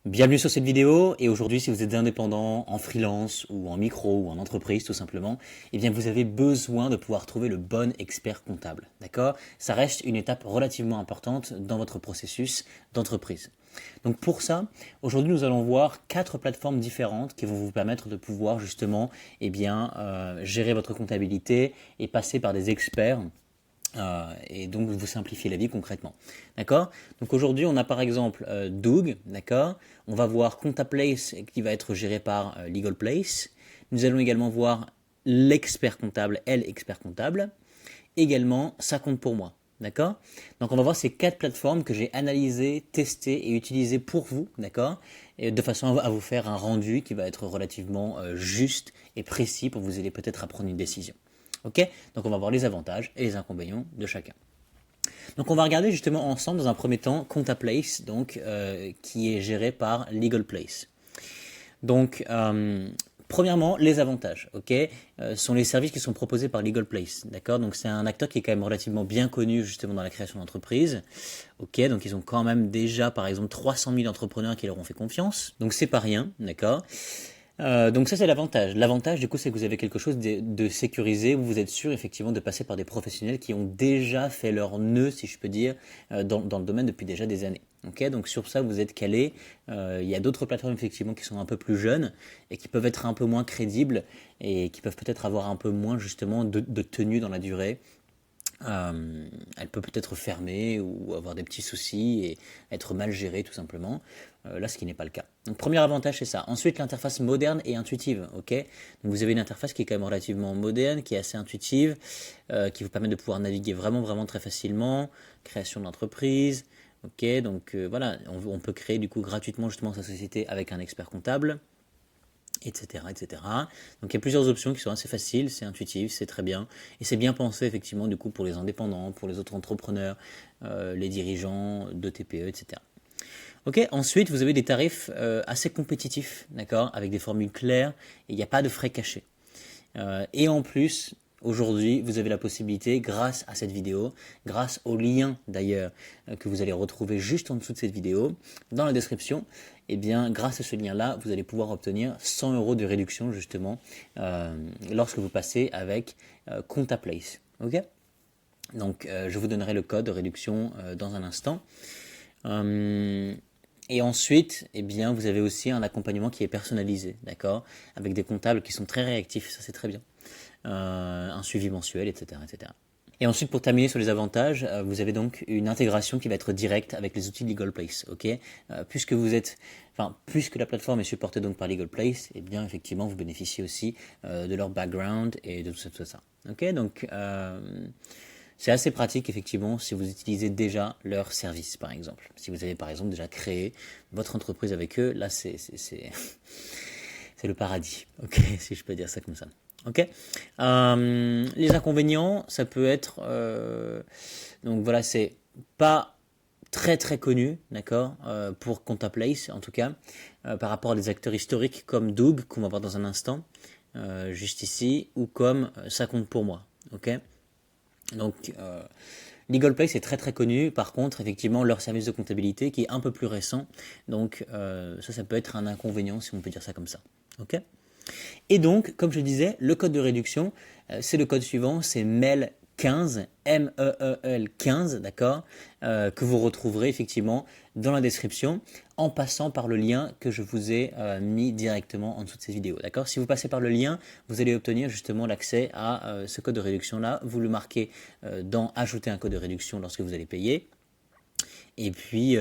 Bienvenue sur cette vidéo et aujourd'hui si vous êtes indépendant, en freelance ou en micro ou en entreprise tout simplement, eh bien vous avez besoin de pouvoir trouver le bon expert comptable, d'accord? Ça reste une étape relativement importante dans votre processus d'entreprise. Donc pour ça, aujourd'hui nous allons voir 4 plateformes différentes qui vont vous permettre de pouvoir justement gérer votre comptabilité et passer par des experts et donc vous simplifiez la vie concrètement. D'accord? Donc aujourd'hui, on a par exemple Doog, d'accord? On va voir ComptaPlace qui va être géré par LegalPlace. Nous allons également voir l'expert comptable, l'expert comptable. Également, ça compte pour moi. D'accord? Donc on va voir ces 4 plateformes que j'ai analysées, testées et utilisées pour vous, d'accord? Et de façon à vous faire un rendu qui va être relativement juste et précis pour vous aider peut-être à prendre une décision. Ok? Donc on va voir les avantages et les inconvénients de chacun. Donc on va regarder justement ensemble dans un premier temps ComptaPlace, qui est géré par LegalPlace. Donc premièrement, les avantages, ok, sont les services qui sont proposés par LegalPlace, d'accord. Donc c'est un acteur qui est quand même relativement bien connu justement dans la création d'entreprises, ok. Donc ils ont quand même déjà par exemple 300 000 entrepreneurs qui leur ont fait confiance, donc c'est pas rien, d'accord. Donc ça c'est l'avantage. L'avantage du coup c'est que vous avez quelque chose de sécurisé où vous êtes sûr effectivement de passer par des professionnels qui ont déjà fait leur nœud, si je peux dire, dans le domaine depuis déjà des années. Okay, donc sur ça vous êtes calé. Il y a d'autres plateformes effectivement qui sont un peu plus jeunes et qui peuvent être un peu moins crédibles et qui peuvent peut-être avoir un peu moins justement de tenue dans la durée. Elle peut peut-être fermer ou avoir des petits soucis et être mal gérée tout simplement. Là, ce qui n'est pas le cas. Donc, premier avantage, c'est ça. Ensuite, l'interface moderne et intuitive. Ok. Donc, vous avez une interface qui est quand même relativement moderne, qui est assez intuitive, qui vous permet de pouvoir naviguer vraiment très facilement. Création d'entreprise. Ok. Donc, voilà, on peut créer du coup gratuitement justement sa société avec un expert comptable. Etc, etc. Donc il y a plusieurs options qui sont assez faciles, c'est intuitif, c'est très bien. Et c'est bien pensé effectivement du coup pour les indépendants, pour les autres entrepreneurs, les dirigeants de TPE, etc. Ok, ensuite vous avez des tarifs assez compétitifs, d'accord, avec des formules claires, et il n'y a pas de frais cachés. Et en plus, aujourd'hui, vous avez la possibilité, grâce à cette vidéo, grâce au lien d'ailleurs que vous allez retrouver juste en dessous de cette vidéo, dans la description, et bien grâce à ce lien-là, vous allez pouvoir obtenir 100 € de réduction justement lorsque vous passez avec ComptaPlace. Ok? Donc je vous donnerai le code de réduction dans un instant. Et ensuite, eh bien, vous avez aussi un accompagnement qui est personnalisé, d'accord, avec des comptables qui sont très réactifs, ça c'est très bien. Un suivi mensuel, etc., etc. Et ensuite, pour terminer sur les avantages, vous avez donc une intégration qui va être directe avec les outils de LegalPlace, ok. Puisque la plateforme est supportée donc par LegalPlace, eh bien, effectivement, vous bénéficiez aussi de leur background et de tout ça. Ok, donc c'est assez pratique effectivement si vous utilisez déjà leur service par exemple. Si vous avez par exemple déjà créé votre entreprise avec eux, là c'est le paradis, ok, si je peux dire ça comme ça. Ok. Les inconvénients, ça peut être donc voilà, c'est pas très connu, d'accord, pour ComptaPlace en tout cas, par rapport à des acteurs historiques comme Doog qu'on va voir dans un instant, juste ici, ou comme ça compte pour moi, ok. Donc, LegalPlace est très connu. Par contre, effectivement, leur service de comptabilité qui est un peu plus récent. Donc, ça peut être un inconvénient si on peut dire ça comme ça. Ok. Et donc, comme je disais, le code de réduction, c'est le code suivant, c'est MEL15, MEEL 15, d'accord, que vous retrouverez effectivement dans la description en passant par le lien que je vous ai mis directement en dessous de cette vidéo, d'accord. Si vous passez par le lien, vous allez obtenir justement l'accès à ce code de réduction-là. Vous le marquez dans Ajouter un code de réduction lorsque vous allez payer. Et puis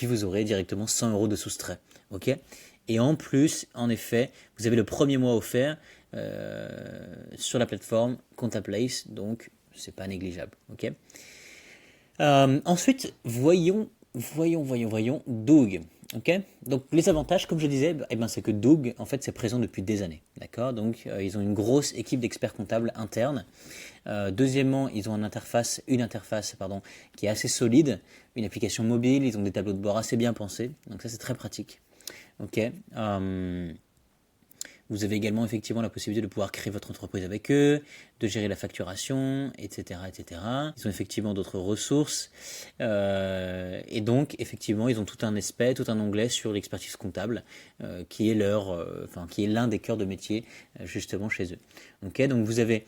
vous aurez directement 100 € de soustrait, ok. Et en plus, en effet, vous avez le premier mois offert sur la plateforme ComptaPlace, donc c'est pas négligeable, ok. Ensuite, voyons Doog, ok. Donc les avantages, comme je disais, c'est que Doog, en fait, c'est présent depuis des années, d'accord. Donc ils ont une grosse équipe d'experts comptables internes. Deuxièmement, ils ont une interface qui est assez solide, une application mobile, ils ont des tableaux de bord assez bien pensés, donc ça c'est très pratique. Ok. Vous avez également effectivement la possibilité de pouvoir créer votre entreprise avec eux, de gérer la facturation, etc., etc. Ils ont effectivement d'autres ressources et donc effectivement ils ont tout un aspect, tout un onglet sur l'expertise comptable qui est qui est l'un des cœurs de métier justement chez eux. Ok, donc vous avez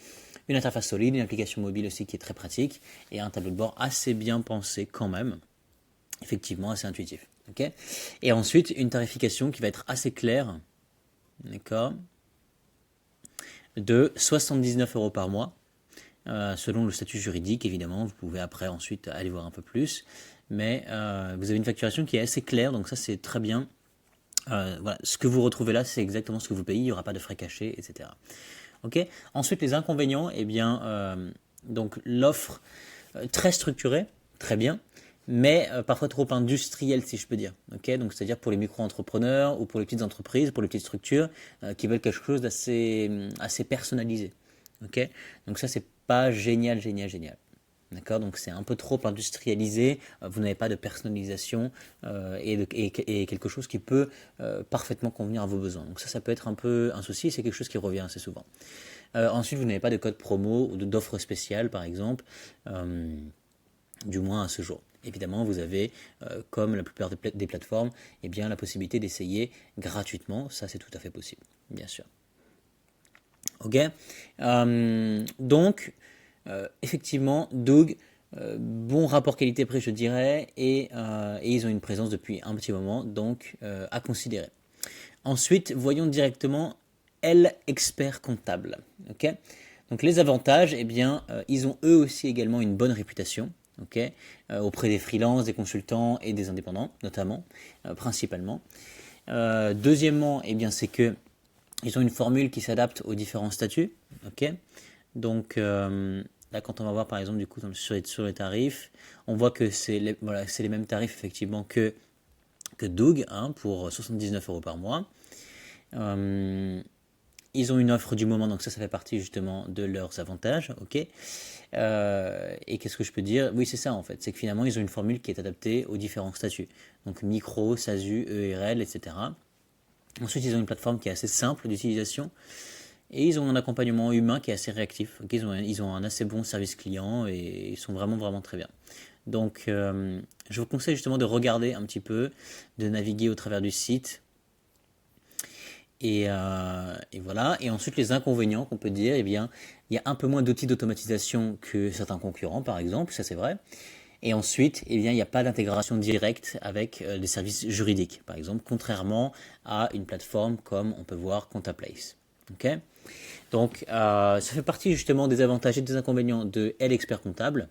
une interface solide, une application mobile aussi qui est très pratique et un tableau de bord assez bien pensé quand même, effectivement assez intuitif. Ok, et ensuite une tarification qui va être assez claire, d'accord, de 79 € par mois, selon le statut juridique évidemment. Vous pouvez après ensuite aller voir un peu plus, mais vous avez une facturation qui est assez claire, donc ça c'est très bien. Voilà, ce que vous retrouvez là, c'est exactement ce que vous payez, il n'y aura pas de frais cachés, etc. Ok. Ensuite, les inconvénients, eh bien, donc l'offre très structurée, très bien, mais parfois trop industrielle, si je peux dire. Ok. Donc, c'est-à-dire pour les micro-entrepreneurs ou pour les petites entreprises, pour les petites structures qui veulent quelque chose assez personnalisé. Ok. Donc ça, c'est pas génial, génial, génial. D'accord, donc c'est un peu trop industrialisé, vous n'avez pas de personnalisation et quelque chose qui peut parfaitement convenir à vos besoins. Donc ça peut être un peu un souci, c'est quelque chose qui revient assez souvent. Ensuite, vous n'avez pas de code promo ou d'offres spéciales, par exemple, du moins à ce jour. Évidemment, vous avez, comme la plupart des plateformes, eh bien, la possibilité d'essayer gratuitement, ça c'est tout à fait possible, bien sûr. Ok, donc effectivement, Doog, bon rapport qualité-prix, je dirais, et ils ont une présence depuis un petit moment, donc à considérer. Ensuite, voyons directement L Expert Comptable. Ok, donc les avantages, eh bien, ils ont eux aussi également une bonne réputation. Ok, auprès des freelances, des consultants et des indépendants, notamment, principalement. Deuxièmement, eh bien, c'est que ils ont une formule qui s'adapte aux différents statuts. Ok, donc là, quand on va voir par exemple du coup sur les tarifs, on voit que c'est les mêmes tarifs effectivement que Doog, hein, pour 79 € par mois. Ils ont une offre du moment, donc ça fait partie justement de leurs avantages. Ok. Et qu'est-ce que je peux dire? Oui, c'est ça en fait. C'est que finalement, ils ont une formule qui est adaptée aux différents statuts. Donc micro, SASU, ERL, etc. Ensuite, ils ont une plateforme qui est assez simple d'utilisation. Et ils ont un accompagnement humain qui est assez réactif. Okay, ils ont un assez bon service client et ils sont vraiment, vraiment très bien. Donc, je vous conseille justement de regarder un petit peu, de naviguer au travers du site. Et voilà. Et ensuite, les inconvénients qu'on peut dire, eh bien, il y a un peu moins d'outils d'automatisation que certains concurrents, par exemple, ça c'est vrai. Et ensuite, eh bien, il n'y a pas d'intégration directe avec les services juridiques, par exemple, contrairement à une plateforme comme on peut voir ComptaPlace. Ok. Donc, ça fait partie justement des avantages et des inconvénients de L Expert Comptable.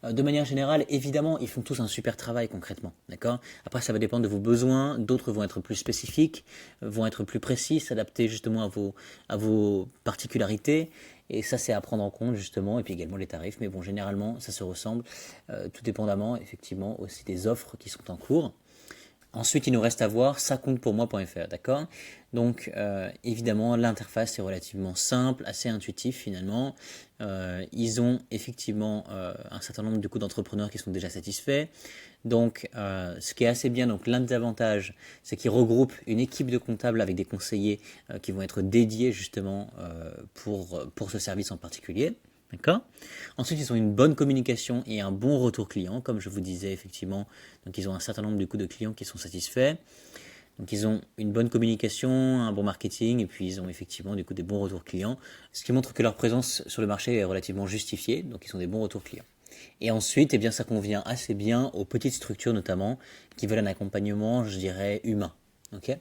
De manière générale, évidemment, ils font tous un super travail concrètement, d'accord? Après, ça va dépendre de vos besoins. D'autres vont être plus spécifiques, vont être plus précis, s'adapter justement à vos particularités. Et ça, c'est à prendre en compte justement, et puis également les tarifs. Mais bon, généralement, ça se ressemble, tout dépendamment effectivement aussi des offres qui sont en cours. Ensuite, il nous reste à voir ça-compte-pour-moi.fr, d'accord? Donc, évidemment, l'interface est relativement simple, assez intuitive finalement. Ils ont effectivement un certain nombre de d'entrepreneurs qui sont déjà satisfaits. Donc, ce qui est assez bien, donc l'un des avantages, c'est qu'ils regroupent une équipe de comptables avec des conseillers qui vont être dédiés justement pour ce service en particulier. D'accord. Ensuite, ils ont une bonne communication et un bon retour client, comme je vous disais effectivement. Donc, ils ont un certain nombre de clients qui sont satisfaits. Donc, ils ont une bonne communication, un bon marketing, et puis ils ont effectivement des bons retours clients, ce qui montre que leur présence sur le marché est relativement justifiée. Donc, ils ont des bons retours clients. Et ensuite, eh bien, ça convient assez bien aux petites structures notamment qui veulent un accompagnement, je dirais, humain. Ok.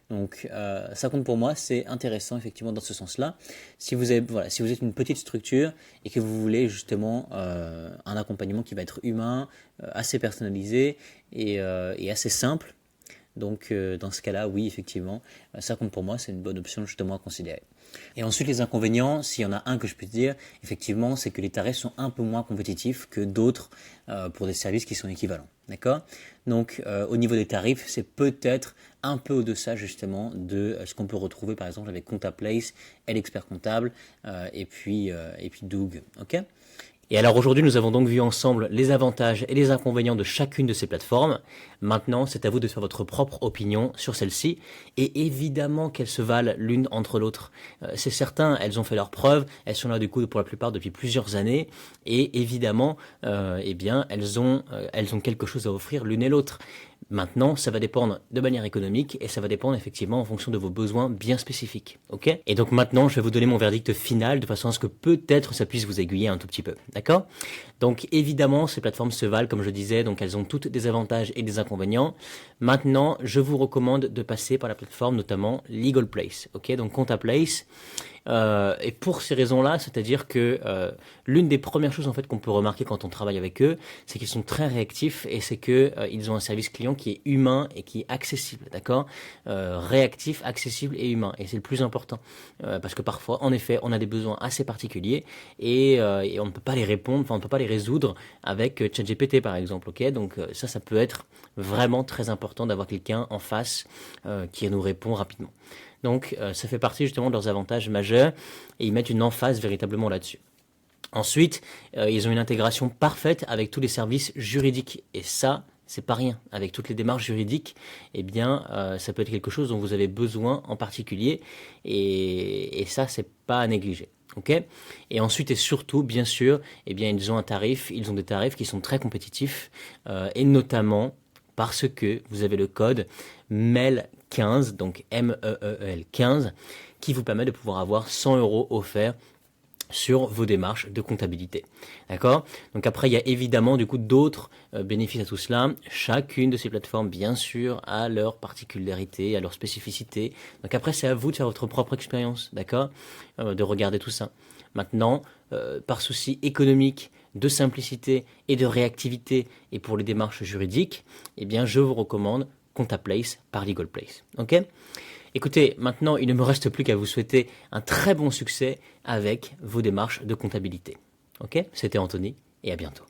Donc ça compte pour moi, c'est intéressant effectivement dans ce sens-là. Si vous êtes une petite structure et que vous voulez justement un accompagnement qui va être humain, assez personnalisé et assez simple, donc dans ce cas-là, oui, effectivement, ça compte pour moi, c'est une bonne option justement à considérer. Et ensuite, les inconvénients, s'il y en a un que je peux dire, effectivement, c'est que les tarifs sont un peu moins compétitifs que d'autres pour des services qui sont équivalents. D'accord? Donc, au niveau des tarifs, c'est peut-être un peu au-deçà justement de ce qu'on peut retrouver par exemple avec ComptaPlace, L Expert Comptable et puis Doog. Ok? Et alors aujourd'hui, nous avons donc vu ensemble les avantages et les inconvénients de chacune de ces plateformes. Maintenant, c'est à vous de faire votre propre opinion sur celle-ci. Et évidemment qu'elles se valent l'une entre l'autre. C'est certain, elles ont fait leurs preuves, elles sont là du coup pour la plupart depuis plusieurs années. Et évidemment, eh bien, elles ont quelque chose à offrir l'une et l'autre. Maintenant, ça va dépendre de manière économique et ça va dépendre effectivement en fonction de vos besoins bien spécifiques. Ok ? Et donc maintenant, je vais vous donner mon verdict final de façon à ce que peut-être ça puisse vous aiguiller un tout petit peu. D'accord ? Donc évidemment, ces plateformes se valent, comme je disais, donc elles ont toutes des avantages et des inconvénients. Maintenant, je vous recommande de passer par la plateforme notamment Legal Place. Ok ? Donc ContaPlace. Et pour ces raisons-là, c'est-à-dire que l'une des premières choses en fait qu'on peut remarquer quand on travaille avec eux, c'est qu'ils sont très réactifs et c'est que ils ont un service client qui est humain et qui est accessible, d'accord, réactif, accessible et humain. Et c'est le plus important parce que parfois, en effet, on a des besoins assez particuliers et on ne peut pas les répondre, enfin on ne peut pas les résoudre avec ChatGPT par exemple, ok. Donc ça peut être vraiment très important d'avoir quelqu'un en face qui nous répond rapidement. Donc, ça fait partie justement de leurs avantages majeurs et ils mettent une emphase véritablement là-dessus. Ensuite, ils ont une intégration parfaite avec tous les services juridiques et ça, c'est pas rien. Avec toutes les démarches juridiques, eh bien, ça peut être quelque chose dont vous avez besoin en particulier et ça, c'est pas à négliger. Ok. Et ensuite et surtout, bien sûr, eh bien, ils ont des tarifs qui sont très compétitifs et notamment parce que vous avez le code MEL15, donc MEEL 15, qui vous permet de pouvoir avoir 100 € offerts sur vos démarches de comptabilité. D'accord ? Donc après, il y a évidemment du coup d'autres bénéfices à tout cela. Chacune de ces plateformes, bien sûr, a leurs particularités, a leurs spécificités. Donc après, c'est à vous de faire votre propre expérience, d'accord ? De regarder tout ça. Maintenant, par souci économique, de simplicité et de réactivité, et pour les démarches juridiques, eh bien, je vous recommande ContaPlace par Legal Place. Ok ? Écoutez, maintenant, il ne me reste plus qu'à vous souhaiter un très bon succès avec vos démarches de comptabilité. Ok ? C'était Anthony, et à bientôt.